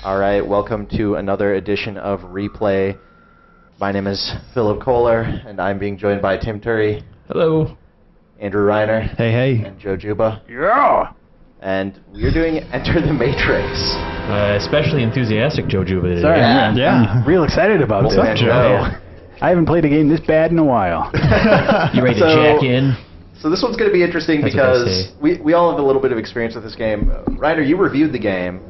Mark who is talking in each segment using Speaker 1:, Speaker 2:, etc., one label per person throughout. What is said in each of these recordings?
Speaker 1: All right, welcome to another edition of Replay. My name is Phil Kollar, and I'm being joined by Tim Turi.
Speaker 2: Hello.
Speaker 1: Andrew Reiner.
Speaker 2: Hey, hey.
Speaker 1: And Joe Juba.
Speaker 3: Yeah!
Speaker 1: And we're doing Enter the Matrix.
Speaker 2: Especially enthusiastic Joe Juba today.
Speaker 3: Sorry,
Speaker 2: Yeah.
Speaker 3: I'm real excited about
Speaker 1: What's
Speaker 3: this.
Speaker 1: up, Joe?
Speaker 3: I haven't played a game this bad in a while.
Speaker 2: You ready to jack in?
Speaker 1: So this one's going to be interesting
Speaker 2: That's what they
Speaker 1: because
Speaker 2: say.
Speaker 1: we all have a little bit of experience with this game. Reiner, you reviewed the game.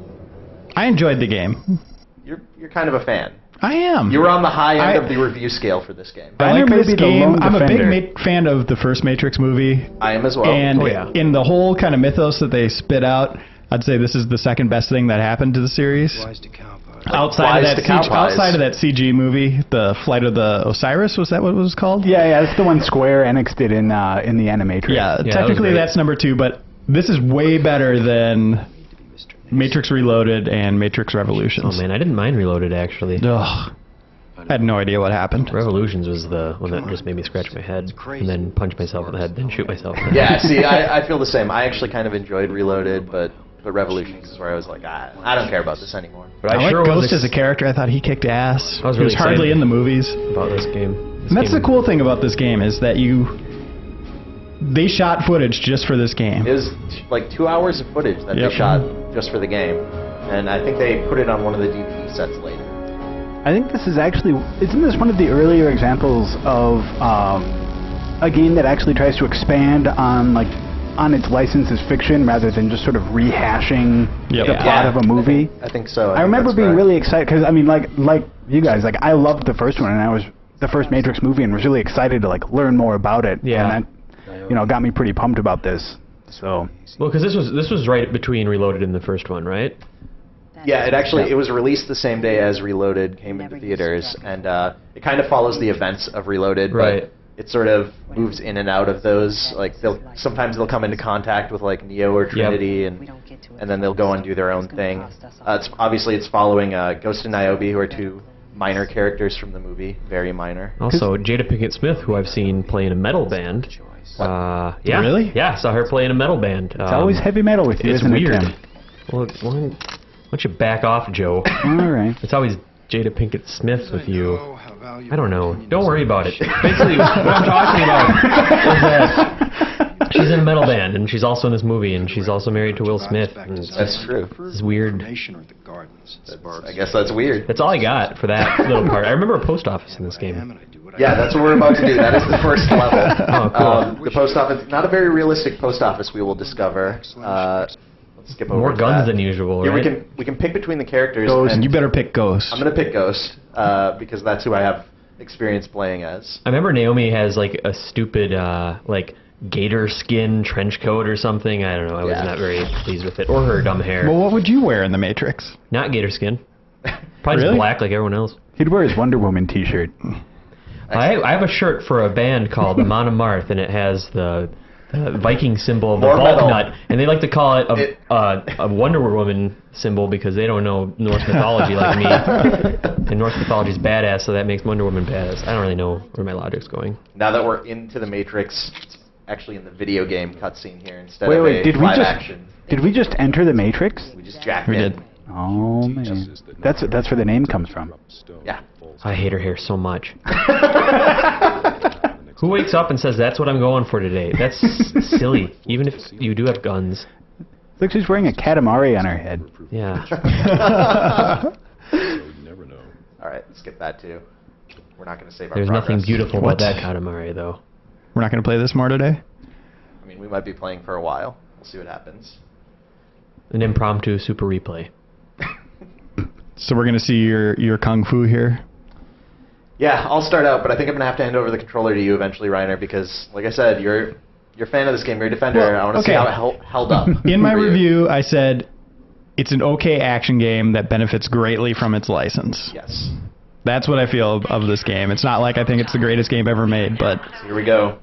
Speaker 4: I enjoyed the game.
Speaker 1: You're kind of a fan.
Speaker 4: I am.
Speaker 1: You were on the high end of the review scale for this game.
Speaker 4: I like
Speaker 3: Reiner may
Speaker 4: this
Speaker 3: be the
Speaker 4: game.
Speaker 3: lone
Speaker 4: I'm a
Speaker 3: defender.
Speaker 4: big fan of the first Matrix movie.
Speaker 1: I am as well.
Speaker 4: And
Speaker 2: Oh, yeah.
Speaker 4: in the whole kind of mythos that they spit out, I'd say this is the second best thing that happened to the series. Outside
Speaker 1: Wise to cow pies.
Speaker 4: outside of that CG movie, the Flight of the Osiris, was that what it was called?
Speaker 3: Yeah, that's the one Square Enix did in the Animatrix.
Speaker 4: Yeah,
Speaker 2: that was
Speaker 4: technically
Speaker 2: great.
Speaker 4: that's number 2, but this is way better than Matrix Reloaded and Matrix Revolutions.
Speaker 2: Oh man, I didn't mind Reloaded actually.
Speaker 4: Ugh. I had no idea what happened.
Speaker 2: Revolutions was the one that just made me scratch my head and then punch myself in the head, then shoot myself in the head.
Speaker 1: Yeah, see, I feel the same. I actually kind of enjoyed Reloaded, but Revolutions is where I was like, I don't care about this anymore.
Speaker 2: But
Speaker 4: I like
Speaker 2: sure
Speaker 4: Ghost
Speaker 2: was
Speaker 4: as a character. I thought he kicked ass.
Speaker 2: I was
Speaker 4: He
Speaker 2: really
Speaker 4: was hardly
Speaker 2: excited
Speaker 4: in the movies.
Speaker 2: about this game.
Speaker 4: And that's the cool thing about this game is that they shot footage just for this game.
Speaker 1: It was like 2 hours of footage that
Speaker 4: Yep.
Speaker 1: they shot just for the game. And I think they put it on one of the DVD sets later.
Speaker 3: I think this is actually... Isn't this one of the earlier examples of a game that actually tries to expand on its license as fiction rather than just sort of rehashing
Speaker 4: Yep.
Speaker 3: the
Speaker 4: Yeah.
Speaker 3: plot of a movie?
Speaker 1: I think so.
Speaker 3: I remember being really excited because I mean, like you guys, like I loved the first one, and I was the first Matrix movie, and was really excited to like learn more about it.
Speaker 2: Yeah.
Speaker 3: And that, got me pretty pumped about this. So
Speaker 2: Well, because this was right between Reloaded and the first one, right?
Speaker 1: Yeah, it was released the same day as Reloaded came into theaters, and it kind of follows the events of Reloaded,
Speaker 2: Right.
Speaker 1: but it sort of moves in and out of those. Like sometimes they'll come into contact with like Neo or Trinity, and then they'll go and do their own thing. It's following Ghost and Niobe, who are two minor characters from the movie, very minor.
Speaker 2: Also, Jada Pinkett Smith, who I've seen play in a metal band. Yeah.
Speaker 4: Really?
Speaker 2: Yeah, I saw her play in a metal band.
Speaker 3: it's always heavy metal with you,
Speaker 2: It's
Speaker 3: isn't
Speaker 2: weird.
Speaker 3: it, Tim?
Speaker 2: Well, why don't you back off, Joe?
Speaker 3: All right.
Speaker 2: It's always Jada Pinkett Smith with you. I don't know. Don't worry about it. Basically, what I'm talking about is that she's in a metal band, and she's also in this movie, and she's also married to Will Smith. And it's
Speaker 1: That's true.
Speaker 2: It's weird.
Speaker 1: I guess that's weird.
Speaker 2: That's all I got for that little part. I remember a post office in this game.
Speaker 1: Yeah, that's what we're about to do. That is the first level.
Speaker 2: Oh, cool.
Speaker 1: The post office, not a very realistic post office, we will discover. Let's skip over
Speaker 2: More
Speaker 1: to
Speaker 2: guns
Speaker 1: that.
Speaker 2: than usual,
Speaker 1: Yeah,
Speaker 2: right?
Speaker 1: we can pick between the characters.
Speaker 3: Ghost.
Speaker 1: and
Speaker 4: You better pick Ghost.
Speaker 1: I'm gonna pick Ghost because that's who I have experience playing as.
Speaker 2: I remember Naomi has like a stupid gator skin trench coat or something. I don't know. I was
Speaker 1: Yeah.
Speaker 2: not very pleased with it. Or her dumb hair.
Speaker 4: Well, what would you wear in the Matrix?
Speaker 2: Not gator skin. Probably just
Speaker 4: Really?
Speaker 2: black like everyone else.
Speaker 3: He'd wear his Wonder Woman T-shirt.
Speaker 2: I have a shirt for a band called Amon Amarth, and it has the Viking symbol of the
Speaker 1: More
Speaker 2: Vulk
Speaker 1: metal.
Speaker 2: nut, and they like to call it a Wonder Woman symbol because they don't know Norse mythology like me. And Norse mythology is badass, so that makes Wonder Woman badass. I don't really know where my logic's going.
Speaker 1: Now that we're into the Matrix, it's actually in the video game cutscene here instead
Speaker 3: Wait,
Speaker 1: of
Speaker 3: wait,
Speaker 1: a
Speaker 3: did we
Speaker 1: live
Speaker 3: just
Speaker 1: action.
Speaker 3: did we just enter the Matrix?
Speaker 1: We just jacked
Speaker 4: We
Speaker 1: in.
Speaker 4: did.
Speaker 3: Oh man, that's where the name comes from.
Speaker 1: Yeah.
Speaker 2: I hate her hair so much. Who wakes up and says, that's what I'm going for today? That's silly, even if you do have guns.
Speaker 3: Looks like she's wearing a Katamari on her head.
Speaker 2: Yeah.
Speaker 1: All right, let's get that too. We're not going to save our
Speaker 2: There's
Speaker 1: progress.
Speaker 2: nothing beautiful
Speaker 4: What?
Speaker 2: about that Katamari, though.
Speaker 4: We're not going to play this more today?
Speaker 1: I mean, we might be playing for a while. We'll see what happens.
Speaker 2: An impromptu super replay.
Speaker 4: So we're going to see your kung fu here?
Speaker 1: Yeah, I'll start out, but I think I'm going to have to hand over the controller to you eventually, Reiner, because, like I said, you're a fan of this game. You're a defender.
Speaker 4: Well,
Speaker 1: I want to see
Speaker 4: okay.
Speaker 1: how it held up.
Speaker 4: In my
Speaker 1: for you.
Speaker 4: review, I said it's an okay action game that benefits greatly from its license.
Speaker 1: Yes.
Speaker 4: That's what I feel of this game. It's not like I think it's the greatest game ever made, but
Speaker 1: So here we go.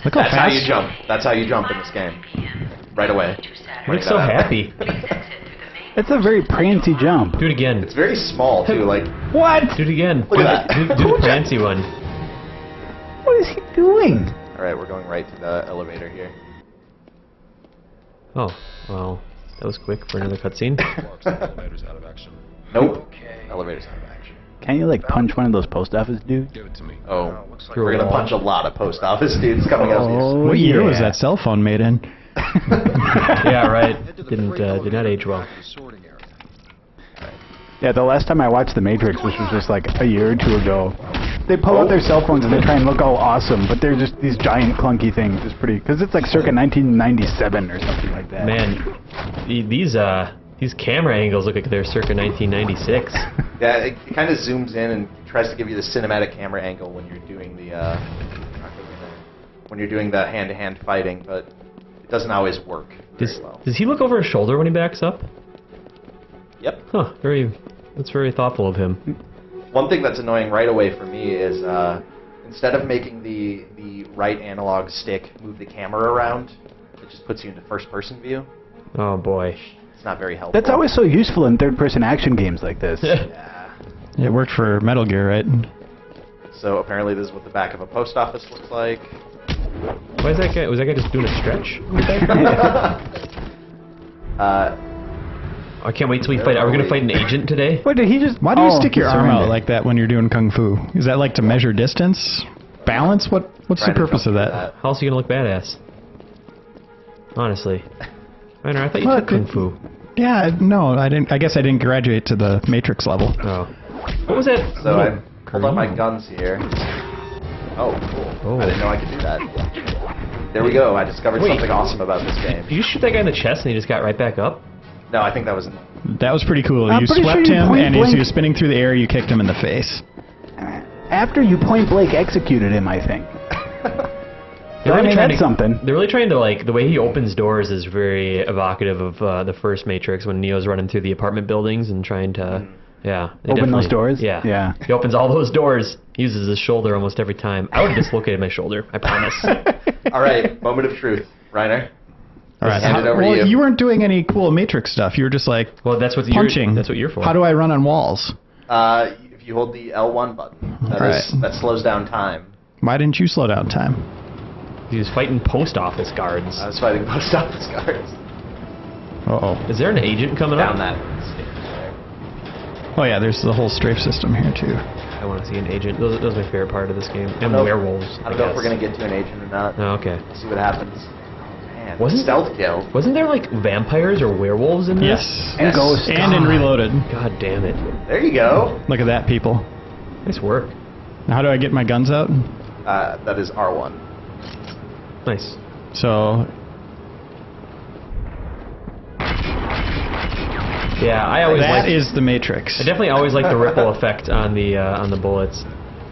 Speaker 4: look how
Speaker 1: That's how
Speaker 4: fast.
Speaker 1: you jump. That's how you jump in this game. Right away.
Speaker 2: You look so happy.
Speaker 3: It's a very prancy jump.
Speaker 2: Do it again.
Speaker 1: It's very small, too. Like,
Speaker 3: What?
Speaker 2: Do it again.
Speaker 1: Look at that.
Speaker 2: Do the Prancy one.
Speaker 3: is he doing?
Speaker 1: All right, we're going right to the elevator here.
Speaker 2: Oh, well, that was quick for another cutscene.
Speaker 5: Elevator's out of action.
Speaker 1: Nope. Elevator's out of action.
Speaker 3: Can you like punch one of those post office dudes?
Speaker 5: Give it to me.
Speaker 1: Oh,
Speaker 5: looks like
Speaker 1: we're gonna punch a lot of post office dudes coming up.
Speaker 4: What year was that cell phone made in?
Speaker 2: Yeah, right. Did not age well.
Speaker 3: Yeah, the last time I watched The Matrix, which was just like a year or two ago, they pull out their cell phones and they try and look all awesome, but they're just these giant clunky things. It's pretty, because it's like circa 1997 or something like that.
Speaker 2: Man, these camera angles look like they're circa 1996.
Speaker 1: Yeah, it kind of zooms in and tries to give you the cinematic camera angle when you're doing the hand-to-hand fighting, but it doesn't always work very well.
Speaker 2: Does he look over his shoulder when he backs up?
Speaker 1: Yep.
Speaker 2: Huh. That's very thoughtful of him.
Speaker 1: One thing that's annoying right away for me is instead of making the right analog stick move the camera around, it just puts you into first-person view.
Speaker 2: Oh boy.
Speaker 1: It's not very helpful.
Speaker 3: That's always so useful in third-person action games like this.
Speaker 1: Yeah.
Speaker 4: It worked for Metal Gear, right?
Speaker 1: So apparently this is what the back of a post office looks like.
Speaker 2: Why is that guy? Was that guy just doing a stretch? I can't wait till we fight. Are we gonna fight an agent today?
Speaker 3: What did he just?
Speaker 4: Why do you stick your
Speaker 3: he
Speaker 4: arm out
Speaker 3: surrendered.
Speaker 4: like that when you're doing kung fu? Is that like to measure distance? Balance? What's the purpose of that?
Speaker 2: How else are you gonna look badass? Honestly. Reiner, I thought you
Speaker 4: Well,
Speaker 2: took kung fu.
Speaker 4: Yeah, no, I didn't. I guess I didn't graduate to the Matrix level.
Speaker 2: Oh. What was that?
Speaker 1: So I
Speaker 2: little
Speaker 1: pulled out my
Speaker 2: green?
Speaker 1: guns here. Oh, cool.
Speaker 2: Oh.
Speaker 1: I didn't know I could do that. There we go. I discovered
Speaker 2: Wait.
Speaker 1: something awesome about this game.
Speaker 2: Did you shoot that guy in the chest and he just got right back up?
Speaker 1: No, I think that was...
Speaker 4: That was pretty cool.
Speaker 3: I'm
Speaker 4: You
Speaker 3: pretty
Speaker 4: swept
Speaker 3: sure you
Speaker 4: him,
Speaker 3: point
Speaker 4: and as he
Speaker 3: blank-
Speaker 4: was spinning through the air, you kicked him in the face.
Speaker 3: After you point blank executed him, I think.
Speaker 2: They're
Speaker 3: I mean,
Speaker 2: trying
Speaker 3: that's
Speaker 2: to-
Speaker 3: something.
Speaker 2: They're really trying to, like, the way he opens doors is very evocative of the first Matrix when Neo's running through the apartment buildings and trying to, yeah. they
Speaker 3: Open those
Speaker 2: definitely-
Speaker 3: doors?
Speaker 2: Yeah.
Speaker 3: Yeah.
Speaker 2: He opens all those doors, uses his shoulder almost every time. I would have dislocated my shoulder, I promise.
Speaker 1: All right, moment of truth. Reiner?
Speaker 4: All right.
Speaker 1: Hand it over to
Speaker 4: well,
Speaker 1: you.
Speaker 4: weren't doing any cool Matrix stuff. You were just like
Speaker 2: Well, that's what
Speaker 4: punching.
Speaker 2: That's what you're for.
Speaker 4: How do I run on walls?
Speaker 1: If you hold the L1 button,
Speaker 4: Alright.
Speaker 1: that slows down time.
Speaker 4: Why didn't you slow down time?
Speaker 2: He was fighting post office guards.
Speaker 1: I was fighting post office guards.
Speaker 4: Uh-oh.
Speaker 2: Is there an agent coming
Speaker 1: Down
Speaker 2: up?
Speaker 1: that stairs there.
Speaker 4: Oh yeah, there's the whole strafe system here too.
Speaker 2: I want to see an agent. That was my favorite part of this game. And
Speaker 1: know-
Speaker 2: werewolves.
Speaker 1: I don't know if we're going to get to an agent or not.
Speaker 2: Oh, okay.
Speaker 1: We'll see what happens. Man,
Speaker 2: Wasn't-
Speaker 1: stealth kill.
Speaker 2: Wasn't there like vampires or werewolves in this?
Speaker 4: Yes.
Speaker 3: And ghosts.
Speaker 4: And in Reloaded.
Speaker 2: God damn it.
Speaker 1: There you go.
Speaker 4: Look at that, people.
Speaker 2: Nice work.
Speaker 4: Now, how do I get my guns out?
Speaker 1: That is R1.
Speaker 2: Nice.
Speaker 4: So,
Speaker 2: Yeah, I always
Speaker 4: that
Speaker 2: like.
Speaker 4: is the Matrix.
Speaker 2: I definitely always like the ripple effect on the bullets.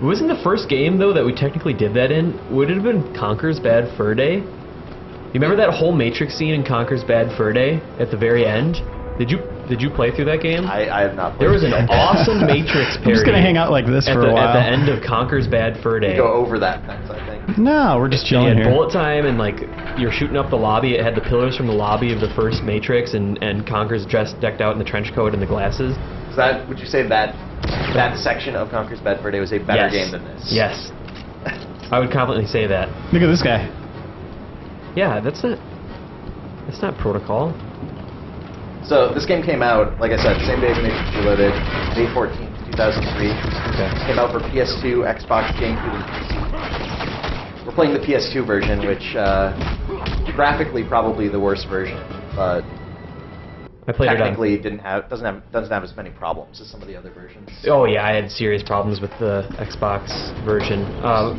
Speaker 2: Wasn't the first game though that we technically did that in? Would it have been Conker's Bad Fur Day? You remember that whole Matrix scene in Conker's Bad Fur Day at the very end? Did you play through that game?
Speaker 1: I have not played
Speaker 2: There was an
Speaker 1: that.
Speaker 2: awesome Matrix parody.
Speaker 4: I'm just gonna hang out like this
Speaker 2: at
Speaker 4: for
Speaker 2: the,
Speaker 4: a while.
Speaker 2: At the end of Conker's Bad Fur Day.
Speaker 1: You go over that fence, I think.
Speaker 4: No, we're just
Speaker 2: You
Speaker 4: chilling
Speaker 2: had
Speaker 4: here.
Speaker 2: bullet time and like you're shooting up the lobby. It had the pillars from the lobby of the first Matrix and Conker's decked out in the trench coat and the glasses.
Speaker 1: Is that? Would you say that section of Conker's Bad Fur Day was a better
Speaker 2: Yes.
Speaker 1: game than this?
Speaker 2: Yes. I would confidently say that.
Speaker 4: Look at this guy.
Speaker 2: Yeah, that's not protocol.
Speaker 1: So this game came out, like I said, same day as Matrix Reloaded, May 14th, 2003.
Speaker 2: Okay.
Speaker 1: Came out for PS2, Xbox, GameCube, and PC. We're playing the PS2 version, which graphically probably the worst version, but
Speaker 2: I played it on.
Speaker 1: technically doesn't have as many problems as some of the other versions.
Speaker 2: Oh yeah, I had serious problems with the Xbox version.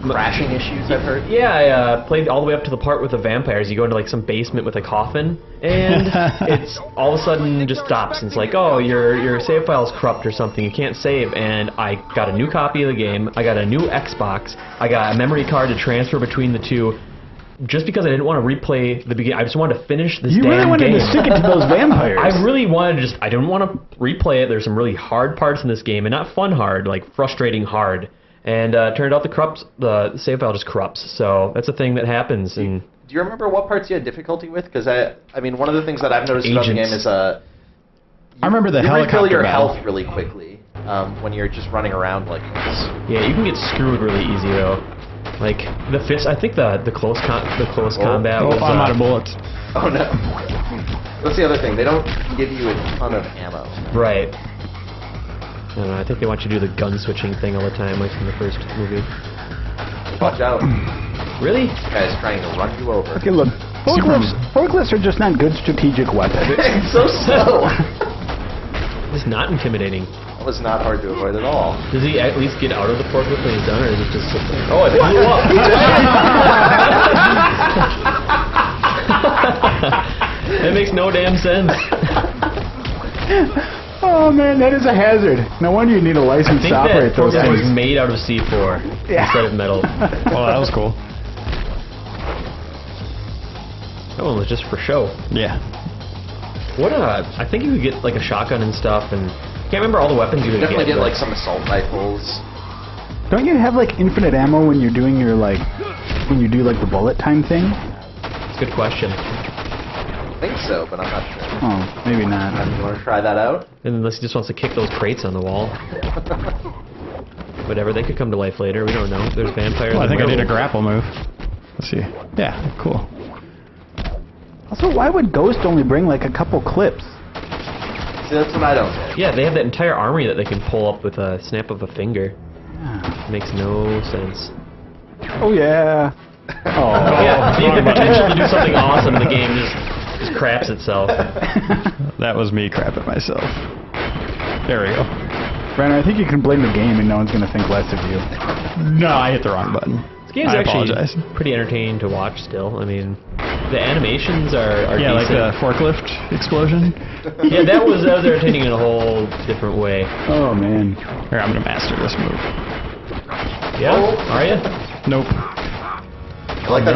Speaker 1: Crashing issues, I've heard.
Speaker 2: Yeah, I played all the way up to the part with the vampires. You go into like some basement with a coffin, and it's all of a sudden just stops. And it's like, oh, your save file's corrupt or something. You can't save. And I got a new copy of the game. I got a new Xbox. I got a memory card to transfer between the two. Just because I didn't want to replay the beginning, I just wanted to finish this
Speaker 3: You
Speaker 2: damn
Speaker 3: really wanted
Speaker 2: game.
Speaker 3: to stick it to those vampires.
Speaker 2: I really wanted to I didn't want to replay it. There's some really hard parts in this game, and not fun hard, like frustrating hard. And turned out the save file just corrupts. So that's a thing that happens. And
Speaker 1: Do you remember what parts you had difficulty with? Because I mean, one of the things that I've noticed about the game is
Speaker 4: I remember the
Speaker 1: you refill
Speaker 4: helicopter
Speaker 1: your
Speaker 4: battle.
Speaker 1: health really quickly when you're just running around like this.
Speaker 2: yeah, you can get screwed really easy though. Like the fist, I think the close combat was.
Speaker 4: I'm out of bullets.
Speaker 1: Oh no. That's the other thing. They don't give you a ton of ammo.
Speaker 2: Right. I don't know. I think they want you to do the gun switching thing all the time, like in the first movie.
Speaker 1: Watch out.
Speaker 2: Really?
Speaker 1: This guy's trying to run you over.
Speaker 3: Okay, look. Forklifts are just not good strategic weapons.
Speaker 1: It's so slow.
Speaker 2: It's not intimidating.
Speaker 1: That was not hard to avoid at all.
Speaker 2: Does he at least get out of the forklift when he's done, or is it just sit there? Oh, it blew up! That makes no damn sense.
Speaker 3: Oh man, that is a hazard. No wonder you need a license to operate those
Speaker 2: forklift was
Speaker 3: things.
Speaker 2: made out of C4 instead of metal.
Speaker 4: Oh, that was cool.
Speaker 2: That one was just for show.
Speaker 4: Yeah.
Speaker 2: What I think you could get like a shotgun and stuff, and can't remember all the weapons you would
Speaker 1: Definitely get
Speaker 2: but-
Speaker 1: like some assault rifles.
Speaker 3: Don't you have like infinite ammo when you're doing your like when you do like the bullet time thing?
Speaker 2: It's a good question.
Speaker 1: I think so, but I'm not sure.
Speaker 3: Oh, maybe not.
Speaker 1: You want to try that out?
Speaker 2: Unless he just wants to kick those crates on the wall. Whatever, they could come to life later. We don't know. There's vampires.
Speaker 4: Well, I
Speaker 2: and
Speaker 4: think I did a
Speaker 2: werewolves.
Speaker 4: grapple move. Let's see. Yeah, cool.
Speaker 3: Also, why would Ghost only bring like a couple clips?
Speaker 1: See, that's what I don't get.
Speaker 2: Yeah, they have that entire armory that they can pull up with a snap of a finger.
Speaker 3: Yeah.
Speaker 2: Makes no sense.
Speaker 3: Oh yeah. Oh.
Speaker 2: Yeah, so you could potentially do something awesome. The game just craps itself.
Speaker 4: That was me crapping myself. There we go.
Speaker 3: Reiner, I think you can blame the game and no one's gonna think less of you.
Speaker 4: No, I hit the wrong button.
Speaker 2: This game's
Speaker 4: I
Speaker 2: actually
Speaker 4: apologize.
Speaker 2: pretty entertaining to watch still. I mean, the animations are
Speaker 4: Yeah, like
Speaker 2: decent.
Speaker 4: the forklift explosion.
Speaker 2: Yeah, that was entertaining in a whole different way.
Speaker 3: Oh man.
Speaker 4: Here, I'm gonna master this move.
Speaker 2: Yeah, are you?
Speaker 4: Nope.
Speaker 1: I like that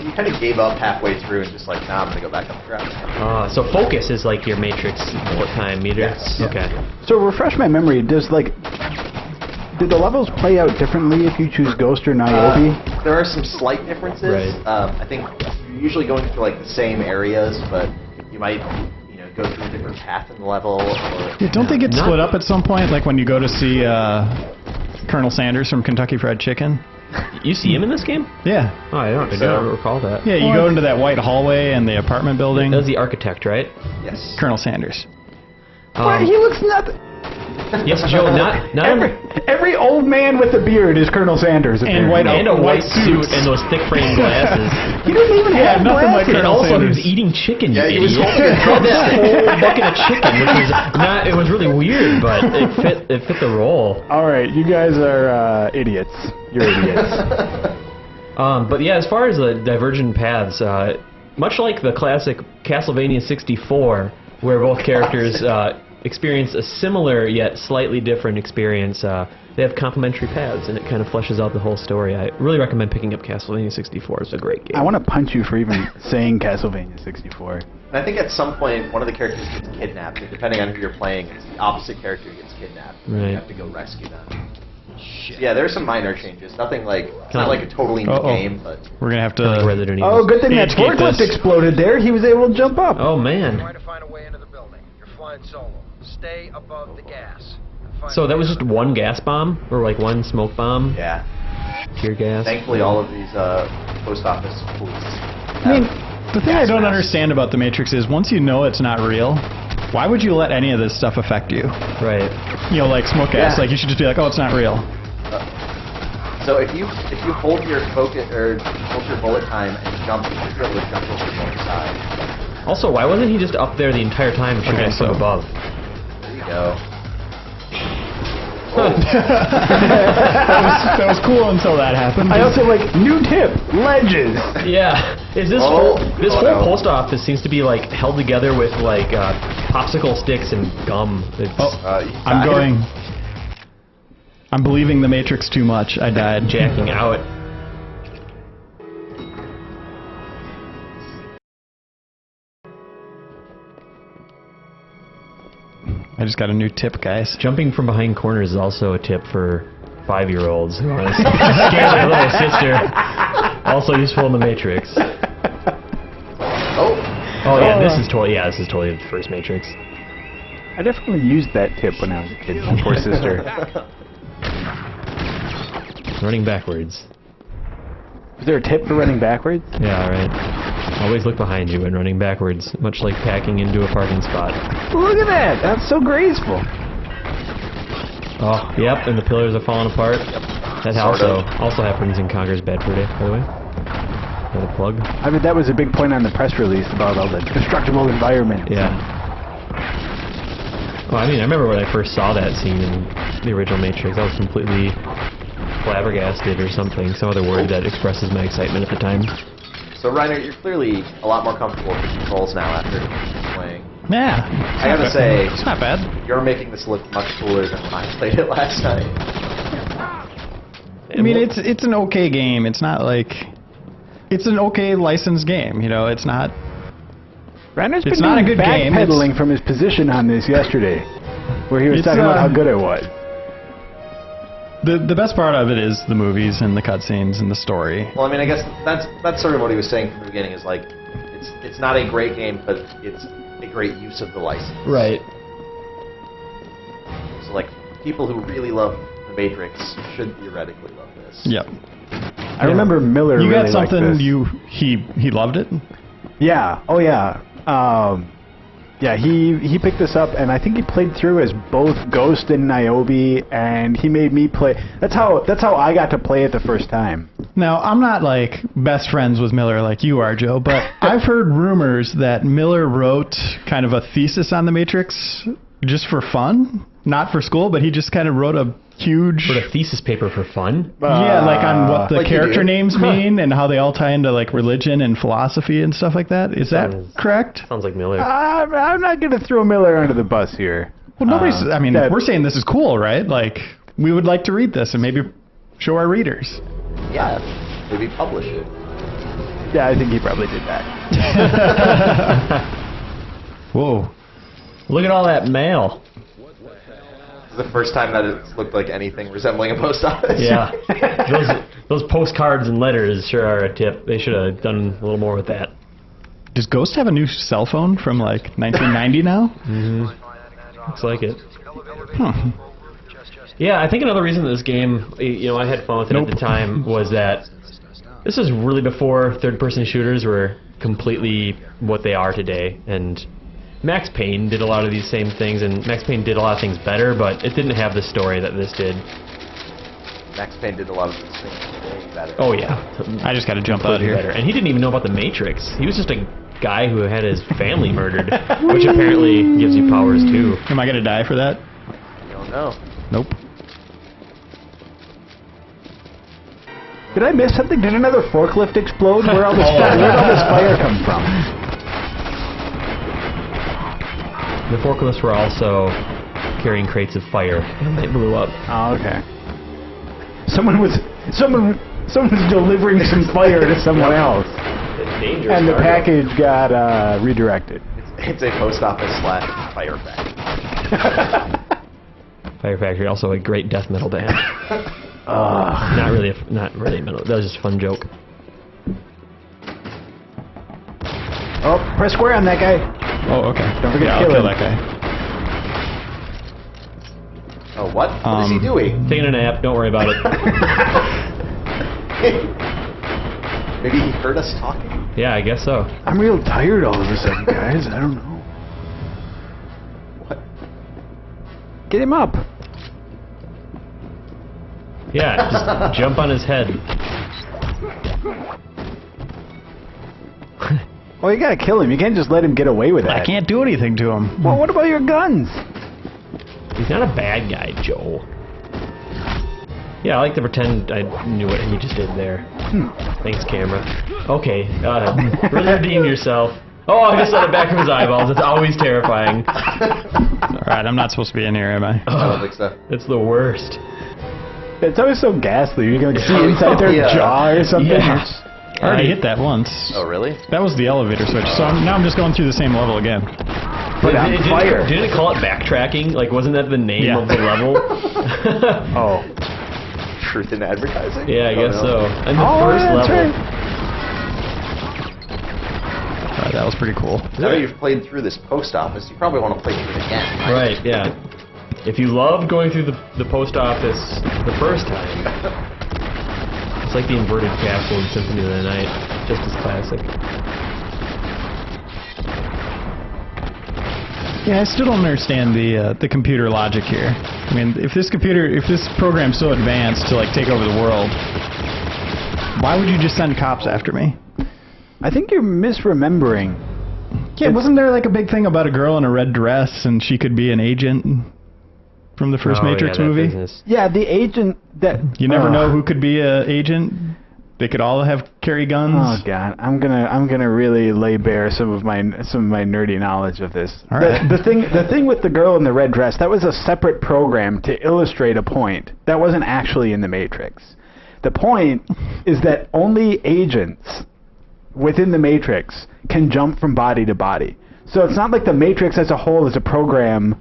Speaker 1: you kind of gave up halfway through and just like, nah, I'm gonna go back up the ground.
Speaker 2: So focus is like your matrix bullet time meter.
Speaker 1: Yes.
Speaker 2: Okay.
Speaker 3: So refresh my memory. Did the levels play out differently if you choose Ghost or Niobe?
Speaker 1: There are some slight differences.
Speaker 2: Right.
Speaker 1: I think you're usually going through like the same areas, but you might go through a different path in the level. Or,
Speaker 4: Yeah, don't they get split up at some point? Like when you go to see Colonel Sanders from Kentucky Fried Chicken?
Speaker 2: You see him in this game?
Speaker 4: Yeah.
Speaker 2: Oh, I don't recall that.
Speaker 4: Yeah, you go into that white hallway in the apartment building.
Speaker 2: That was the architect, right?
Speaker 1: Yes.
Speaker 4: Colonel Sanders.
Speaker 3: He looks nothing.
Speaker 2: Yes, Joe. Not
Speaker 3: Every old man with a beard is Colonel Sanders.
Speaker 4: And
Speaker 3: apparently.
Speaker 2: and a white suit and those thick frame glasses.
Speaker 3: He doesn't even have
Speaker 4: nothing like
Speaker 3: glasses.
Speaker 2: And
Speaker 4: Colonel
Speaker 2: also, he was
Speaker 4: Sanders.
Speaker 2: eating chicken.
Speaker 1: Yeah,
Speaker 2: You
Speaker 1: he was
Speaker 2: idiot.
Speaker 1: holding a
Speaker 2: That whole bucket of chicken, which was not. It was really weird, but it fit the role.
Speaker 3: All right, you guys are idiots. You're idiots.
Speaker 2: But yeah, as far as the divergent paths, much like the classic Castlevania 64, where both characters experience a similar yet slightly different experience, they have complementary paths, and it kind of fleshes out the whole story. I really recommend picking up Castlevania 64. It's a great game.
Speaker 3: I want to punch you for even saying Castlevania 64.
Speaker 1: And I think at some point one of the characters gets kidnapped, and depending on who you're playing, it's the opposite character who gets kidnapped.
Speaker 2: Right.
Speaker 1: You have to go rescue them. Yeah, there's some minor changes. Nothing like it's not like a totally new game, but
Speaker 4: We're going to have
Speaker 2: Like
Speaker 4: to...
Speaker 2: Resident Evil.
Speaker 3: Oh, good thing that
Speaker 4: Educate
Speaker 3: forklift
Speaker 4: this.
Speaker 3: exploded there. He was able to jump up.
Speaker 2: Oh man.
Speaker 6: Try to find a way into the building. You're flying solo. Stay above the gas. Find
Speaker 2: So
Speaker 6: a
Speaker 2: that
Speaker 6: way
Speaker 2: was
Speaker 6: out
Speaker 2: just
Speaker 6: of the
Speaker 2: one gas bomb, or like one smoke bomb,
Speaker 1: yeah.
Speaker 2: tear gas.
Speaker 1: Thankfully, all of these post office police.
Speaker 4: I mean, the thing I don't understand about the Matrix is once you know it's not real, why would you let any of this stuff affect you?
Speaker 2: Right.
Speaker 4: You know, like smoke gas,
Speaker 1: Yeah.
Speaker 4: like you should just be like, oh, it's not real.
Speaker 1: So if you hold your focus or hold your bullet time and jump, you should be able to jump over the other side.
Speaker 2: Also, why wasn't he just up there the entire time shooting
Speaker 4: Okay,
Speaker 2: from
Speaker 4: so-
Speaker 2: above?
Speaker 1: There you go.
Speaker 4: That was cool until that happened.
Speaker 3: I also like new tip ledges.
Speaker 2: Yeah. Is this
Speaker 1: Oh,
Speaker 2: this
Speaker 1: oh,
Speaker 2: whole
Speaker 1: no.
Speaker 2: post office seems to be like held together with like popsicle sticks and gum. It's
Speaker 4: I'm going... I'm believing the Matrix too much. I died.
Speaker 2: jacking out.
Speaker 4: I just got a new tip, guys.
Speaker 2: Jumping from behind corners is also a tip for 5-year-olds who want to scare their little sister. Also useful in the Matrix.
Speaker 1: Oh.
Speaker 2: Oh yeah, this is totally the first Matrix.
Speaker 3: I definitely used that tip when I was a kid. My poor sister.
Speaker 2: Running backwards.
Speaker 3: Is there a tip for running backwards?
Speaker 2: Yeah, right. Always look behind you when running backwards, much like packing into a parking spot.
Speaker 3: Look at that! That's so graceful.
Speaker 2: Oh, yep, and the pillars are falling apart. That also happens in Conker's Bad Fur Day, by the way. Another plug.
Speaker 3: I mean, that was a big point on the press release about all the destructible environment.
Speaker 2: Yeah. Well, I mean, I remember when I first saw that scene in the original Matrix, I was completely flabbergasted or something, some other word that expresses my excitement at the time.
Speaker 1: So, Reiner, you're clearly a lot more comfortable with the controls now after playing.
Speaker 4: Yeah.
Speaker 1: I gotta say,
Speaker 4: it's not bad.
Speaker 1: You're making this look much cooler than when I played it last night.
Speaker 4: I mean, it's an okay game. It's not like... It's an okay licensed game, you know, it's not...
Speaker 3: Reiner's
Speaker 4: It's
Speaker 3: been
Speaker 4: not a
Speaker 3: doing
Speaker 4: good game,
Speaker 3: backpedaling from his position on this yesterday, where he was talking about how good it was.
Speaker 4: The best part of it is the movies and the cutscenes and the story.
Speaker 1: Well, I mean, I guess that's sort of what he was saying from the beginning, is like, it's not a great game, but it's a great use of the license.
Speaker 2: Right.
Speaker 1: So, like, people who really love The Matrix should theoretically love this.
Speaker 4: Yep.
Speaker 3: I remember Miller
Speaker 4: You
Speaker 3: really
Speaker 4: got something
Speaker 3: liked this.
Speaker 4: he loved it?
Speaker 3: Yeah. Oh yeah. Yeah. He picked this up, and I think he played through as both Ghost and Niobe, and he made me play. That's how I got to play it the first time.
Speaker 4: Now, I'm not like best friends with Miller like you are, Joe, but I've heard rumors that Miller wrote kind of a thesis on the Matrix just for fun, not for school, but he just kind of wrote a huge...
Speaker 2: Wrote a thesis paper for fun?
Speaker 4: Yeah, like on what the
Speaker 1: like
Speaker 4: character names mean and how they all tie into like religion and philosophy and stuff like that. Is that correct?
Speaker 2: Sounds like Miller.
Speaker 3: I'm not going to throw Miller under the bus here.
Speaker 4: Well, nobody's... I mean, we're saying this is cool, right? Like, we would like to read this and maybe show our readers.
Speaker 1: Yeah, maybe publish it.
Speaker 3: Yeah, I think he probably did that.
Speaker 4: Whoa.
Speaker 2: Look at all that mail.
Speaker 1: This is the first time that it's looked like anything resembling a post office.
Speaker 2: Yeah. those postcards and letters sure are a tip. They should have done a little more with that.
Speaker 4: Does Ghost have a new cell phone from like 1990 now?
Speaker 2: Mm-hmm. Looks like it.
Speaker 4: Huh.
Speaker 2: Yeah, I think another reason that this game, you know, I had fun with it at the time was that this was really before third-person shooters were completely what they are today, and Max Payne did a lot of these same things, and Max Payne did a lot of things better, but it didn't have the story that this did.
Speaker 1: Max Payne did a lot of these things way better.
Speaker 2: Oh yeah,
Speaker 4: I just got to jump out here.
Speaker 2: better. And he didn't even know about the Matrix. He was just a guy who had his family murdered, which apparently gives you powers too.
Speaker 4: Am I going to die for that?
Speaker 1: I don't know.
Speaker 4: Nope.
Speaker 3: Did I miss something? Did another forklift explode? Where'd all this fire come from?
Speaker 2: The forklifts were also carrying crates of fire, and they blew up.
Speaker 3: Oh, okay. Someone was delivering some fire to someone else,
Speaker 2: It's dangerous.
Speaker 3: and the
Speaker 2: cargo.
Speaker 3: package got redirected.
Speaker 1: It's a post office / fire factory.
Speaker 2: Fire Factory, also a great death metal band. Not really metal. That was just a fun joke.
Speaker 3: Oh, press square on that guy.
Speaker 4: Oh, okay.
Speaker 3: Don't forget to
Speaker 4: I'll
Speaker 3: kill
Speaker 4: kill
Speaker 3: him.
Speaker 4: that guy.
Speaker 1: Oh, what? What is he doing?
Speaker 2: Taking a nap. Don't worry about it.
Speaker 1: Maybe he heard us talking?
Speaker 2: Yeah, I guess so.
Speaker 3: I'm real tired all of a sudden, guys. I don't know.
Speaker 1: What?
Speaker 3: Get him up.
Speaker 2: Yeah, just jump on his head.
Speaker 3: Well, you gotta kill him. You can't just let him get away with that.
Speaker 4: I can't do anything to him.
Speaker 3: Well, what about your guns?
Speaker 2: He's not a bad guy, Joel. Yeah, I like to pretend I knew what he just did there. Thanks, camera. Okay, really redeem yourself. Oh, I just saw the back of his eyeballs. It's always terrifying.
Speaker 4: Alright, I'm not supposed to be in here, am I?
Speaker 1: I don't think so.
Speaker 2: It's the worst.
Speaker 3: It's always so ghastly. You're gonna see inside their jaw or something.
Speaker 2: Yeah.
Speaker 4: I already hit that once.
Speaker 1: Oh, really?
Speaker 4: That was the elevator switch, so now I'm just going through the same level again.
Speaker 3: Put on fire.
Speaker 2: Didn't it call it backtracking? Like, wasn't that the name
Speaker 4: Yeah.
Speaker 2: of the level?
Speaker 3: Oh.
Speaker 1: Truth in advertising?
Speaker 2: Yeah, I guess so. And the
Speaker 3: Oh,
Speaker 2: first
Speaker 3: yeah, that's
Speaker 2: level.
Speaker 3: right.
Speaker 4: Alright, that was pretty cool.
Speaker 1: Now that you've played through this post office, you probably want to play through it again.
Speaker 2: Right, yeah. If you loved going through the post office the first time, It's like the inverted castle in Symphony of the Night, just as classic.
Speaker 4: Yeah, I still don't understand the computer logic here. I mean, if this program's so advanced to like take over the world, why would you just send cops after me?
Speaker 3: I think you're misremembering.
Speaker 4: Yeah, wasn't there like a big thing about a girl in a red dress and she could be an agent from the first Matrix movie?
Speaker 2: Business.
Speaker 3: Yeah, the agent that...
Speaker 4: You never know who could be an agent. They could all carry guns.
Speaker 3: Oh God, I'm gonna really lay bare some of my nerdy knowledge of this.
Speaker 4: All right.
Speaker 3: The thing with the girl in the red dress, that was a separate program to illustrate a point. That wasn't actually in the Matrix. The point is that only agents within the Matrix can jump from body to body. So it's not like the Matrix as a whole is a program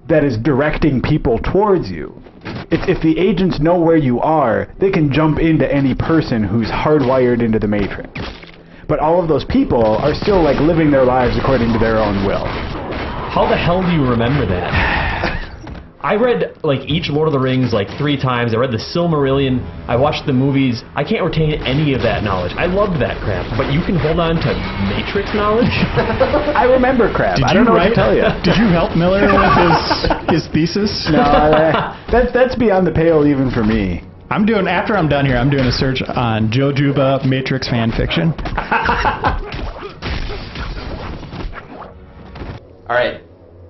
Speaker 3: that is directing people towards you. If the agents know where you are, they can jump into any person who's hardwired into the Matrix. But all of those people are still like living their lives according to their own will.
Speaker 2: How the hell do you remember that? I read like each Lord of the Rings like 3 times. I read the Silmarillion. I watched the movies. I can't retain any of that knowledge. I loved that crap. But you can hold on to Matrix knowledge?
Speaker 3: I remember crap. I don't know what to tell you.
Speaker 4: Did you help Miller with his thesis?
Speaker 3: No, that's beyond the pale even for me.
Speaker 4: After I'm done here, I'm doing a search on Joe Juba Matrix fan fiction.
Speaker 1: All right,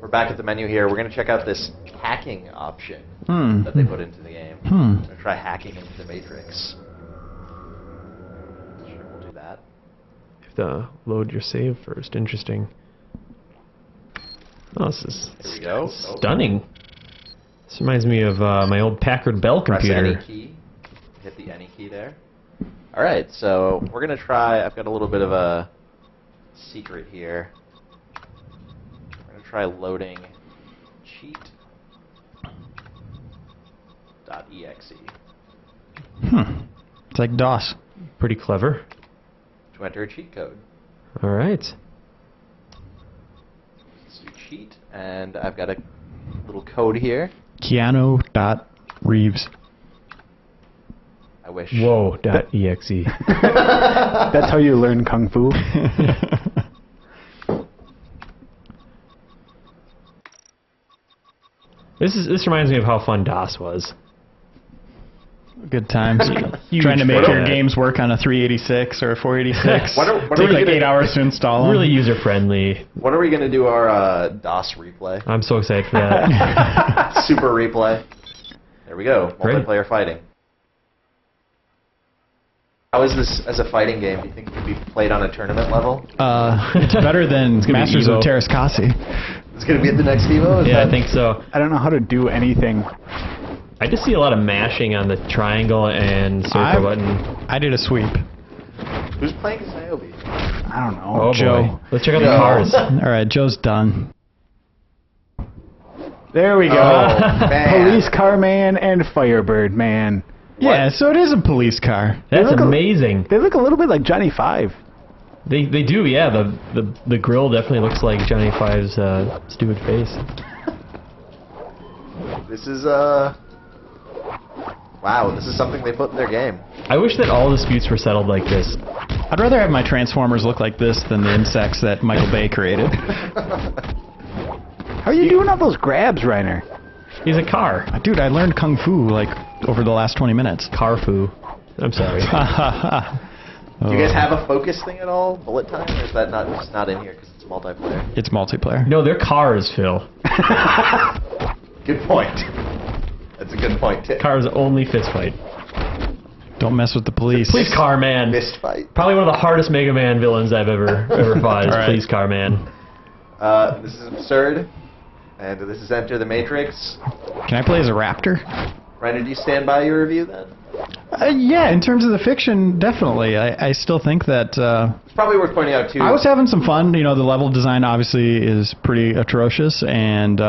Speaker 1: we're back at the menu here. We're going to check out this hacking option that they put into the game. We're going to try hacking into the Matrix. Sure, we'll do that.
Speaker 2: You have to load your save first. Interesting. Oh, this is
Speaker 1: Here we go.
Speaker 2: stunning. This reminds me of my old Packard Bell computer.
Speaker 1: Press any key. Hit the any key there. All right, so we're going to try. I've got a little bit of a secret here. We're going to try loading cheat.exe.
Speaker 4: It's like DOS.
Speaker 2: Pretty clever.
Speaker 1: To enter a cheat code.
Speaker 2: All right.
Speaker 1: Let's do cheat, and I've got a little code here.
Speaker 4: Keanu.Reeves.
Speaker 1: I wish.
Speaker 2: Whoa.exe.
Speaker 3: That's how you learn Kung Fu.
Speaker 2: This reminds me of how fun DOS was.
Speaker 4: Good times.
Speaker 2: Huge
Speaker 4: Trying to make
Speaker 2: fan.
Speaker 4: your games work on a 386 or a 486.
Speaker 1: What are
Speaker 4: Take
Speaker 1: we
Speaker 4: like
Speaker 1: gonna-
Speaker 4: 8 hours to install them.
Speaker 2: Really user friendly.
Speaker 1: When are we going to do our DOS replay?
Speaker 2: I'm so excited for that.
Speaker 1: Super replay. There we go.
Speaker 2: Great.
Speaker 1: Multiplayer fighting. How is this as a fighting game? Do you think it could be played on a tournament level?
Speaker 4: It's better than
Speaker 2: gonna be
Speaker 4: Masters
Speaker 2: Evo.
Speaker 4: of Terrascasi.
Speaker 1: It's going to be at the next Evo? Is
Speaker 2: Yeah,
Speaker 1: that-
Speaker 2: I think so.
Speaker 3: I don't know how to do anything.
Speaker 2: I just see a lot of mashing on the triangle and circle button.
Speaker 4: I did a sweep.
Speaker 1: Who's playing as Niobe?
Speaker 3: I don't know.
Speaker 2: Oh
Speaker 4: Joe.
Speaker 2: boy. Let's check out the
Speaker 1: Joe.
Speaker 2: cars.
Speaker 4: All right, Joe's done.
Speaker 3: There we go.
Speaker 1: Oh, man.
Speaker 3: Police car man and Firebird man.
Speaker 4: Yeah, so it is a police car.
Speaker 2: That's
Speaker 3: look a-
Speaker 2: amazing.
Speaker 3: They look a little bit like Johnny Five.
Speaker 2: They do, yeah. The grill definitely looks like Johnny Five's stupid face.
Speaker 1: This is, wow, this is something they put in their game.
Speaker 2: I wish that all disputes were settled like this.
Speaker 4: I'd rather have my Transformers look like this than the insects that Michael Bay created.
Speaker 3: How are you doing all those grabs, Reiner?
Speaker 2: He's a car.
Speaker 4: Dude, I learned Kung Fu like over the last 20 minutes.
Speaker 2: Carfu. I'm sorry.
Speaker 1: Do you guys have a focus thing at all? Bullet time? Or is that just not in here because it's multiplayer?
Speaker 4: It's multiplayer.
Speaker 2: No, they're cars, Phil.
Speaker 1: Good point. That's a good point, too.
Speaker 2: Cars only fist fight.
Speaker 4: Don't mess with the police.
Speaker 2: Police car man.
Speaker 1: Missed fight.
Speaker 2: Probably one of the hardest Mega Man villains I've ever fought is
Speaker 4: All right.
Speaker 2: Police Car Man.
Speaker 1: This is absurd. And this is Enter the Matrix.
Speaker 4: Can I play as a raptor?
Speaker 1: Reiner, do you stand by your review then?
Speaker 4: Yeah, in terms of the fiction, definitely. I still think that
Speaker 1: It's probably worth pointing out, too.
Speaker 4: I was having some fun. You know, the level design obviously is pretty atrocious, and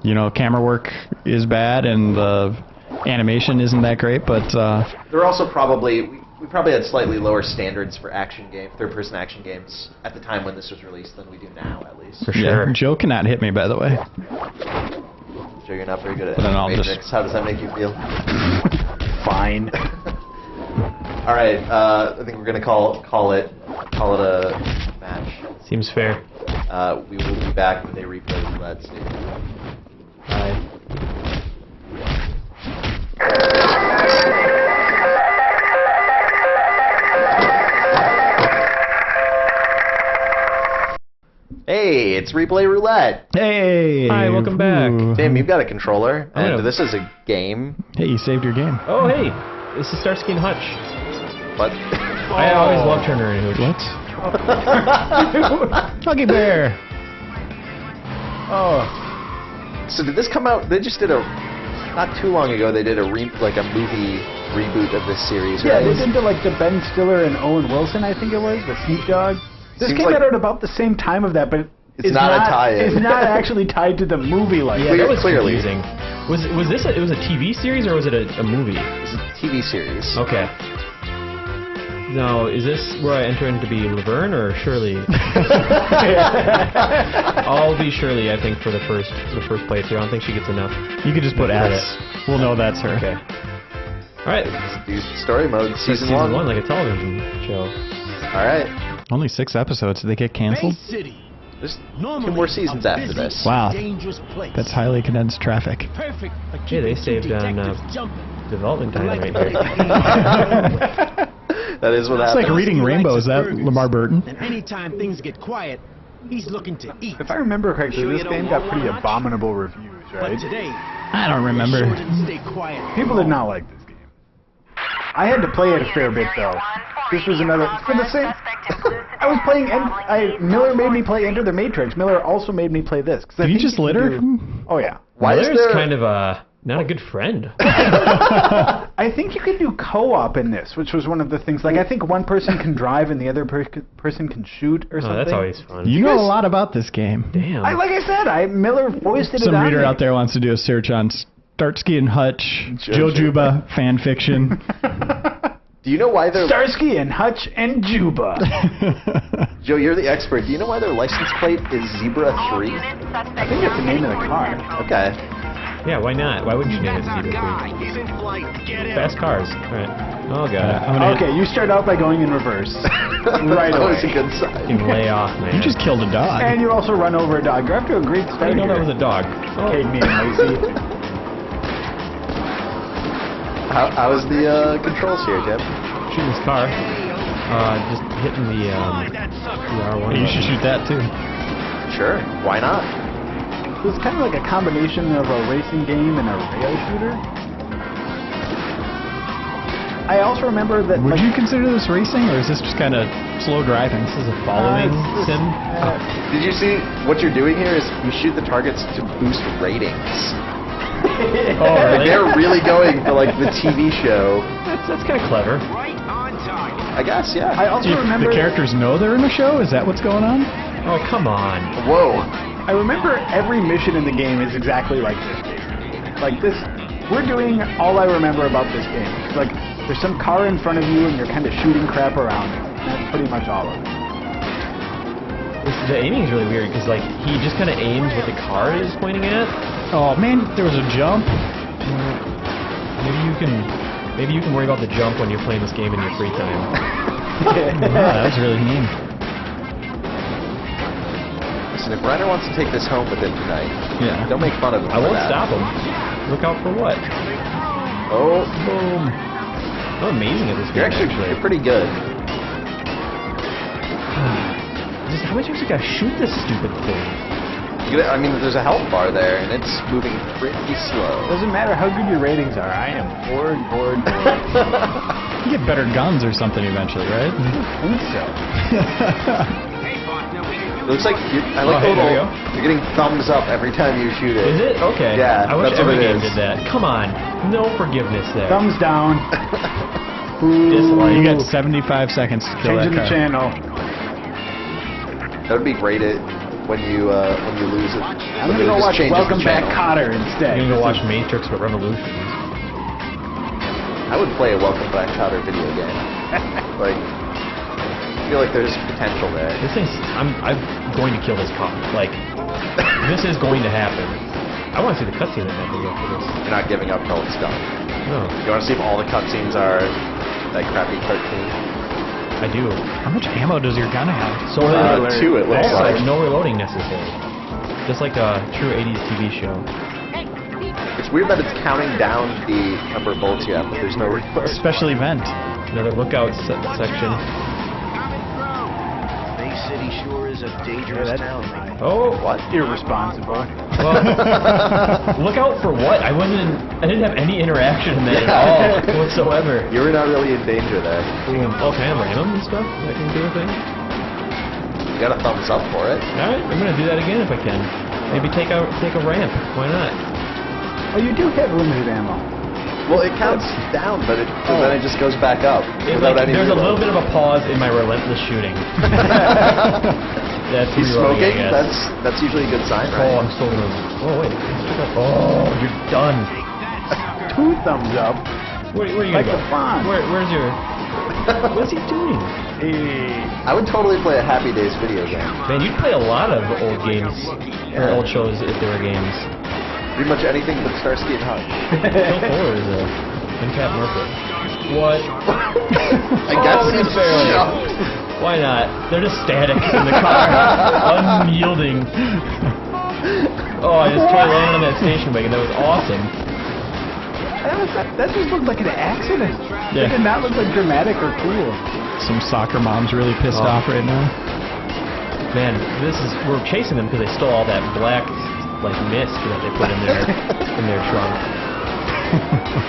Speaker 4: you know, camera work is bad, and the animation isn't that great. But
Speaker 1: There are also probably... We probably had slightly lower standards for third-person action games at the time when this was released than we do now, at least.
Speaker 2: For sure.
Speaker 4: yeah, Joe cannot hit me, by the way.
Speaker 1: Sure, you're not very good at
Speaker 4: Then I'll
Speaker 1: Matrix.
Speaker 4: just-
Speaker 1: How does that make you feel?
Speaker 3: Fine.
Speaker 1: All right, I think we're gonna call it a match.
Speaker 2: Seems fair.
Speaker 1: We will be back with a replay roulette. Stay tuned.
Speaker 2: Bye.
Speaker 1: Hey, it's replay roulette.
Speaker 4: Hey.
Speaker 2: Hi, welcome back.
Speaker 1: Tim, you've got a controller,
Speaker 2: I know.
Speaker 1: and this is a game.
Speaker 4: Hey, you saved your game.
Speaker 2: Oh, hey. This is Starsky and Hutch.
Speaker 1: What?
Speaker 2: I always love Turner and Hooch.
Speaker 4: What? Huggy Bear.
Speaker 1: Oh. So did this come out? They just did not too long ago. They did a movie reboot of this series,
Speaker 3: Yeah,
Speaker 1: right?
Speaker 3: they did like the Ben Stiller and Owen Wilson, I think it was, with Snoop Dogg. This
Speaker 1: Seems
Speaker 3: came
Speaker 1: like-
Speaker 3: out at about the same time of that, but
Speaker 1: It's not a tie-in.
Speaker 3: It's not actually tied to the movie like
Speaker 2: Yeah,
Speaker 3: that.
Speaker 2: that was
Speaker 1: Clearly.
Speaker 2: confusing. Was this it was a TV series or was it a movie?
Speaker 1: It's a TV series.
Speaker 2: Okay. Now, is this where I enter in to be Laverne or Shirley? I'll be Shirley, I think, for the first playthrough. I don't think she gets enough.
Speaker 4: You could just put
Speaker 2: Look at
Speaker 4: S. We'll know that's her.
Speaker 2: Okay. All right.
Speaker 1: Let's do story mode, season
Speaker 2: Season
Speaker 1: 1.
Speaker 2: like a television show.
Speaker 1: All right.
Speaker 4: Only 6 episodes. Did they get canceled?
Speaker 1: There's 2 more seasons after this.
Speaker 4: Wow. That's highly condensed traffic.
Speaker 2: Hey, they saved on development time right here.
Speaker 1: That is what
Speaker 4: It's
Speaker 1: happens.
Speaker 4: like reading Rainbow. Is that Lamar Burton?
Speaker 7: And anytime things get quiet, he's looking to eat.
Speaker 3: If I remember correctly,
Speaker 7: Sure
Speaker 3: this
Speaker 7: you don't
Speaker 3: game got
Speaker 7: want
Speaker 3: pretty
Speaker 7: one,
Speaker 3: abominable reviews,
Speaker 7: But
Speaker 3: right?
Speaker 7: today,
Speaker 4: I don't remember.
Speaker 7: sure didn't stay quiet.
Speaker 3: People did not like this game. I had to play it a fair bit, though. This was another... For the same... I was playing... Miller made me play Enter the Matrix. Miller also made me play this. 'cause I
Speaker 4: Did you
Speaker 3: think
Speaker 4: just litter?
Speaker 3: Oh, yeah.
Speaker 1: Why is
Speaker 2: Miller's
Speaker 1: there...
Speaker 2: kind of not a good friend.
Speaker 3: I think you can do co-op in this, which was one of the things. Like, I think one person can drive and the other person can shoot or
Speaker 2: Oh,
Speaker 3: something.
Speaker 2: that's always fun.
Speaker 4: You know a lot about this game.
Speaker 2: Damn.
Speaker 3: Like I said, Miller foisted
Speaker 4: Some
Speaker 3: it on
Speaker 4: reader
Speaker 3: me.
Speaker 4: out there wants to do a search on Starsky and Hutch, Joe Juba fan fiction.
Speaker 1: Do you know why they're...
Speaker 3: Starsky and Hutch and Juba.
Speaker 1: Joe, you're the expert. Do you know why their license plate is Zebra 3?
Speaker 3: I think that's the name of the car.
Speaker 1: Okay.
Speaker 2: Yeah, why not? Why wouldn't you name it Zebra 3? Fast cars. All right. Oh, God.
Speaker 3: Okay, you start out by going in reverse. Right
Speaker 1: That was a
Speaker 3: away.
Speaker 1: good
Speaker 2: You
Speaker 1: sign.
Speaker 2: can lay off, man.
Speaker 4: You just killed a dog.
Speaker 3: And you also run over a dog. You're off to a great
Speaker 2: How do
Speaker 3: start
Speaker 2: you know
Speaker 3: here.
Speaker 2: that was a dog?
Speaker 3: Okay, me and Lacey.
Speaker 1: How is the controls here, Jim?
Speaker 2: Shooting this car. Just hitting the R1.
Speaker 4: You should shoot that too.
Speaker 1: Sure. Why not?
Speaker 3: It was kind of like a combination of a racing game and a rail shooter. I also remember that...
Speaker 4: Would
Speaker 3: like,
Speaker 4: you consider this racing, or is this just kind of slow driving?
Speaker 2: This is a following sim.
Speaker 1: Did you see what you're doing here is you shoot the targets to boost ratings.
Speaker 2: Oh, really?
Speaker 1: They're really going for like the TV show.
Speaker 2: That's kind of clever.
Speaker 1: I guess, yeah.
Speaker 3: I also
Speaker 4: Do
Speaker 3: remember...
Speaker 4: the characters know they're in a show? Is that what's going on?
Speaker 2: Oh, come on.
Speaker 1: Whoa.
Speaker 3: I remember every mission in the game is exactly like this game. Like this... We're doing all I remember about this game. It's like, there's some car in front of you and you're kind of shooting crap around it. That's pretty much all of it.
Speaker 2: The aiming is really weird because like he just kind of aims what the car is pointing at.
Speaker 4: Oh man, there was a jump.
Speaker 2: Maybe you can worry about the jump when you're playing this game in your free time.
Speaker 4: Wow, that was really mean.
Speaker 1: Listen, if Reiner wants to take this home with him tonight,
Speaker 4: Yeah.
Speaker 1: don't make fun of him.
Speaker 2: I
Speaker 1: for
Speaker 2: won't
Speaker 1: that.
Speaker 2: stop him. Look out for what?
Speaker 1: Oh,
Speaker 2: Boom. I'm amazing at this game.
Speaker 1: you're pretty good.
Speaker 2: Just how many times you gotta shoot this stupid thing?
Speaker 1: I mean, there's a health bar there, and it's moving pretty slow.
Speaker 3: Doesn't matter how good your ratings are. I am bored.
Speaker 4: You get better guns or something eventually, right?
Speaker 3: I think so.
Speaker 1: It looks like I like
Speaker 2: Oh, hey,
Speaker 1: the
Speaker 2: there we
Speaker 1: little.
Speaker 2: go.
Speaker 1: You're getting thumbs up every time you shoot it.
Speaker 2: Is it? Okay.
Speaker 1: Yeah,
Speaker 2: I wish
Speaker 1: that's what
Speaker 2: every
Speaker 1: it
Speaker 2: game
Speaker 1: is.
Speaker 2: did that. Come on. No forgiveness there.
Speaker 3: Thumbs down.
Speaker 2: Dislike.
Speaker 4: You got 75 seconds to kill
Speaker 3: Changing the
Speaker 4: that car.
Speaker 3: channel.
Speaker 1: That would be great when you lose it.
Speaker 3: I'm gonna go watch Welcome Back Kotter instead.
Speaker 2: You're gonna go watch Matrix or Revolutions.
Speaker 1: I would play a Welcome Back Kotter video game. Like, I feel like there's potential there.
Speaker 2: This thing's. I'm going to kill this cop. Like, this is going to happen. I want to see the cutscene that happens after this.
Speaker 1: You're not giving up till it's done.
Speaker 2: No.
Speaker 1: You want to see if all the cutscenes are that crappy cartoon.
Speaker 2: I do.
Speaker 4: How much ammo does your gun have?
Speaker 2: So
Speaker 1: Two, it looks like.
Speaker 2: no reloading necessary. Just like a true 80s TV show.
Speaker 1: It's weird that it's counting down the number of bullets you have, but there's no reload.
Speaker 4: Special event.
Speaker 2: Another lookout section.
Speaker 6: Bay City sure is a dangerous town.
Speaker 2: Oh,
Speaker 1: What?
Speaker 3: Irresponsible.
Speaker 2: well, look out for what? I didn't have any interaction in that at all whatsoever.
Speaker 1: You were not really in danger there.
Speaker 2: Oh, can I ram them and stuff? I can do a thing.
Speaker 1: You got a thumbs up for it.
Speaker 2: All right, I'm gonna do that again if I can. Maybe take a ramp. Why not?
Speaker 3: Oh, you do have limited ammo.
Speaker 1: Well, it counts down, but then it just goes back up without any
Speaker 2: There's a
Speaker 1: reload.
Speaker 2: little bit of a pause in my relentless shooting. That's
Speaker 1: He's
Speaker 2: reloading,
Speaker 1: smoking?
Speaker 2: I guess.
Speaker 1: That's usually a good sign, right?
Speaker 2: Oh, I'm still gonna. Oh wait. Oh, you're done.
Speaker 3: 2 thumbs up.
Speaker 2: Where are you
Speaker 3: Like
Speaker 2: gonna
Speaker 3: the
Speaker 2: go?
Speaker 3: Fonz.
Speaker 2: Where's your? What's he doing?
Speaker 3: Hey.
Speaker 1: I would totally play a Happy Days video game.
Speaker 2: Man, you'd play a lot of old games or old shows if they were games.
Speaker 1: Pretty much anything but Starsky and Hutch.
Speaker 2: Phil Kollar is a uncapped market. What?
Speaker 1: I guess
Speaker 2: Oh,
Speaker 1: it's
Speaker 2: barely.
Speaker 1: jumped.
Speaker 2: Why not? They're just static in the car, unyielding. Oh, I just totally landed on that station wagon. That was awesome.
Speaker 3: That just looked like an accident.
Speaker 2: Yeah.
Speaker 3: It did not look like dramatic or cool.
Speaker 4: Some soccer mom's really pissed
Speaker 2: Oh.
Speaker 4: off right now.
Speaker 2: Man, we're chasing them because they stole all that black, like, mist that they put in their trunk.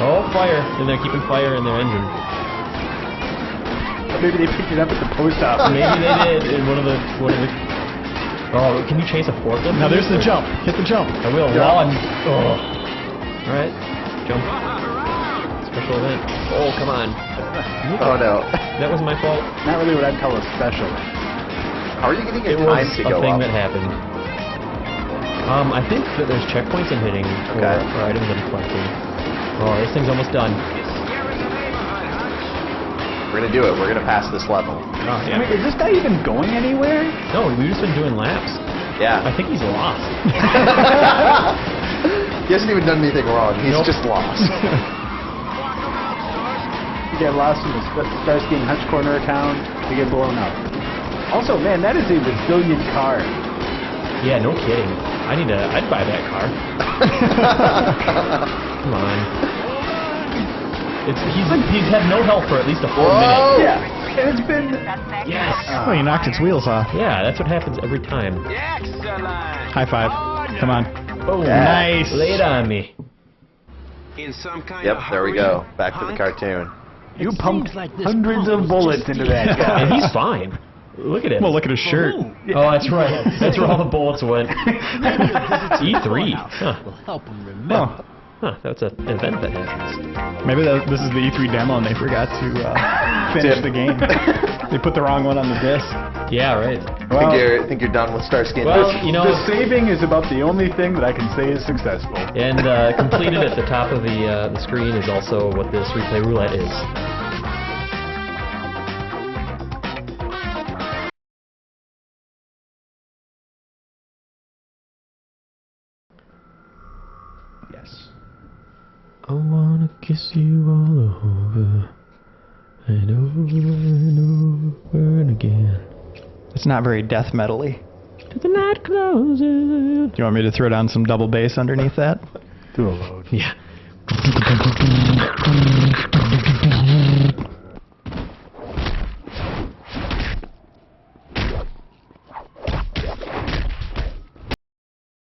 Speaker 2: Oh, fire! And they're keeping fire in their engine.
Speaker 3: Maybe they picked it up at the post office.
Speaker 2: Maybe they did in one of the. Oh, can you chase a forklift?
Speaker 4: Now there's the jump. Hit the jump.
Speaker 2: I will. While I'm. Oh. All right, jump. Special event. Oh, come on.
Speaker 1: Oh no.
Speaker 2: That was my fault.
Speaker 3: Not really what I'd call a special.
Speaker 1: How are you getting your
Speaker 2: It
Speaker 1: time
Speaker 2: was
Speaker 1: to
Speaker 2: a
Speaker 1: go
Speaker 2: thing
Speaker 1: up?
Speaker 2: that happened. I think that there's checkpoints I'm hitting for items I'm collecting. Oh, this thing's almost done.
Speaker 1: We're gonna do it. We're gonna pass this level.
Speaker 2: Oh,
Speaker 3: I
Speaker 2: yeah.
Speaker 3: mean, is this guy even going anywhere?
Speaker 2: No, we've just been doing laps.
Speaker 1: Yeah.
Speaker 2: I think he's lost.
Speaker 1: He hasn't even done anything wrong. He's
Speaker 2: Nope.
Speaker 1: just lost.
Speaker 3: You get lost in the Starsky and Hutch corner of town, you get blown up. Also, man, that is a resilient car.
Speaker 2: Yeah, no kidding. I'd buy that car. Come on. He's had no health for at least a full minute.
Speaker 3: Yeah, and it's been...
Speaker 2: Yes.
Speaker 4: Oh, you knocked its wheels off.
Speaker 2: Yeah, that's what happens every time.
Speaker 4: High five. Come on.
Speaker 2: Oh,
Speaker 4: Nice.
Speaker 2: Lay it on me.
Speaker 7: In some kind
Speaker 1: Yep,
Speaker 7: of
Speaker 1: there we
Speaker 7: hurry,
Speaker 1: go. Back to the
Speaker 7: hunk?
Speaker 1: cartoon.
Speaker 3: You pumped hundreds of bullets into that guy.
Speaker 2: And he's fine. Look at him.
Speaker 4: Well, look at his shirt.
Speaker 2: Oh, that's right. That's where all the bullets went. E3. Huh.
Speaker 7: Will help him remember.
Speaker 4: Oh,
Speaker 2: Huh, that's an event that happens.
Speaker 4: maybe this is the E3 demo and they forgot to finish the game. They put the wrong one on the disc.
Speaker 2: Yeah, right.
Speaker 3: Well,
Speaker 1: Think you're done with Starsky and
Speaker 2: Well,
Speaker 1: Hutch?
Speaker 2: you know,
Speaker 3: the saving is about the only thing that I can say is successful.
Speaker 2: and completed at the top of the screen is also what this replay roulette is.
Speaker 1: Yes.
Speaker 2: I wanna kiss you all over and over and again.
Speaker 4: It's not very death metal-y.
Speaker 2: To the night closes.
Speaker 4: Do you want me to throw down some double bass underneath that?
Speaker 3: Do a load.
Speaker 2: Yeah.